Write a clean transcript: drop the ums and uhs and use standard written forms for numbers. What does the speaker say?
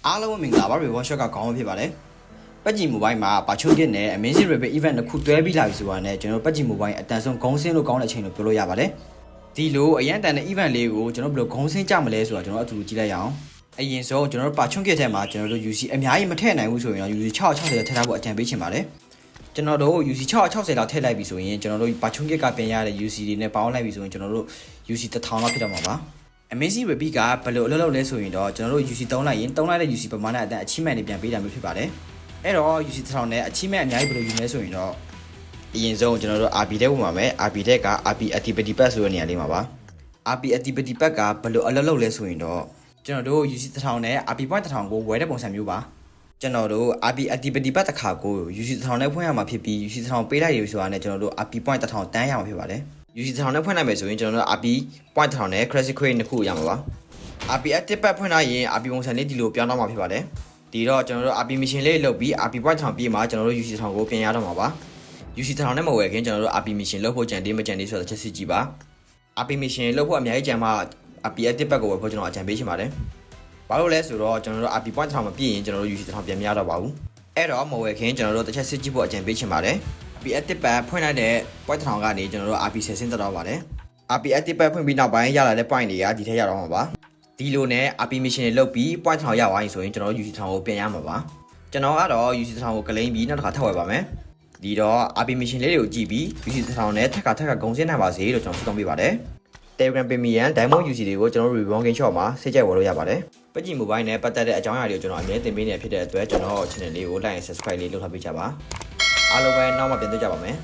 အားလုံးမင်္ဂလာပါ Reward Shot ကခေါင်းဖြစ်ပါတယ်ပတ်ကြည် mobile မှာပါချုံကစ်နဲ့ Amazing Rabbit event တစ်ခုတွဲပြီးလာပြီဆိုတာနဲ့ကျွန်တော်ပတ်ကြည် mobile အတန်ဆုံးဂုံးစင်းလို့ကောင်းတဲ့အချိန်လို့ပြောလို့ရပါတယ်ဒီလိုအရန်တန်တဲ့ event လေးကိုကျွန်တော်ဘယ်လိုဂုံးစင်းကြမလဲဆိုတာကျွန်တော်အတူတူကြည့်လိုက်ရအောင်အရင်ဆုံးကျွန်တော်ပါချုံကစ်ထဲမှာကျွန်တော်တို့ UC အများကြီးမထည့်နိုင်ဘူးဆိုရင်တော့ UC 660ထည့်ထားဖို့အကြံပေးချင်ပါတယ်ကျွန်တော်တို့ UC 660လောက်ထည့်လိုက်ပြီဆိုရင်ကျွန်တော်တို့ပါချုံကစ်ကပြင်ရတဲ့ UC တွေနဲ့ပေါင်းလိုက်ပြီဆိုရင်ကျွန်တော်တို့ UC 1000လောက်ဖြစ်တော့မှာပါAmazing Rabbit ကဘယ်လိုအလုပ်လုပ်လဲဆိုရင်တော့ကျွန်တော်တို့ UC 3လိုက်ရင်3လိုက်တဲ့ UC ပမာဏအတန် achievement တွေပြန်ပေးတာမျိုးဖြစ်ပါတယ်အဲ့တော့ UC 1000နဲ့ achievement အများကြီးဘယ်လိုယူလဲဆိုရင်တော့အရင်ဆုံးကျွန်တော်တို့ RP တက်ဝင်ပါမယ် RP တက်က RP Activity Pack ဆိုတဲ့နေရာလေးမှာပါ RP Activity Pack ကဘယ်လိုအလုပ်လုပ်လဲဆိုရင်တော့ကျွန်တော်တို့ UC 1000နဲ့ RP point 1000ကိုဝယ်တဲ့ပုံစံမျိုးပါကျွန်တော်တို့ RP Activity Pack တစ်ခါကို UC 1000နဲ့ဖွင့်ရမှာဖြစ်ပြီး UC 1000ပေးလိုက်ရဆိုတာနဲ့ကျွန်တော်တို့ RP point 1000တန်းရမှာဖြစ်ပါတယ်UC 1000နဲ့ဖွင့်နိုင်မယ်ဆိုရင်ကျွန်တော်တို့ RP point 1000နဲ့ Classic Crate နှစ်ခုရမှာပါ RP Active Pack ဖွင့်လိုက်ရင် RP ပုံစံလေးဒီလိုပြောင်းတော့မှာဖြစ်ပါတယ်ဒီတော့ကျွန်တော်တို့ RP mission လေးလုပ်ပြီး RP point 1000ပြီးမှကျွန်တော်တို့ UC 1000ကိုပြင်ရတော့မှာပါ UC 1000နဲ့မဝယ်ခင်ကျွန်တော်တို့ RP mission လုပ်ဖို့ကြံသေးမကြံသေးဆိုတာချက်စစ်ကြည့်ပါ RP mission လုပ်ဖို့အများကြီးကြံမှ RP Active Pack ကိုဝယ်ဖို့ကျွန်တော်အကြံပေးချင်ပါတယ်ဘာလို့လဲဆိုတော့ကျွန်တော်တို့ RP point 1000မပြည့်ရင်ကျွန်တော်တို့ UC 1000ပြန်မရတော့ပါဘူးအဲ့တော့မဝယ်ခင်ကျွန်တော်တို့တစ်ချက်စစ်ကြည့်ဖို့အကြံပေးချင်ပါတယ် RP Active Pack ဖွင့်လိုက်တဲ့ point 1000ကနေကျွန်တော်တို့ RP 10ဆင်းတက်တော့ပါတယ် RP Active Pack ဖွင့်ပြီးနောက်ပိုင်းရလာတဲ့ point တွေကဒီထက်ရတော့မှာပါဒီလိုနဲ့ RP mission တွေလုပ်ပြီး point 1000ရသွားရင်ဆိုရင်ကျွန်တော်တို့ UC 1000ကိုပြန်ရမှာပါကျွန်တော်ကတော့ UC 1000ကိုကလိမ့်ပြီးနောက်တစ်ခါထပ်ဝယ်ပါမယ်ဒီတော့ RP mission လေးတွေကိုကြည့်ပြီး UC 1000နဲ့ထပ်ခါဂုံစင်းနိုင်ပါစေလို့ကျွန်တော်ဆုတောင်းပေးပါတယ် Telegram Premium Diamond UC တွေကိုကျွန်တော်တို့ Reward Game Shop မှာစိတ်ကြိုက်ဝယ်လို့ရပါတယ်ပတ်ကြည့် mobile နဲ့ပတ်သက်တဲ့အကြောင်းအရာတွေကိုကျွန်တော်အမြဲတင်ပေးနေဖြစ်တဲ့အတွက်ကျွန်တော် channel လေးကို like and subscribe လေးလုပ်ထားပေးကြပါအားလုံးပဲနောက်မှပြန်တွေ့ကြပါမယ်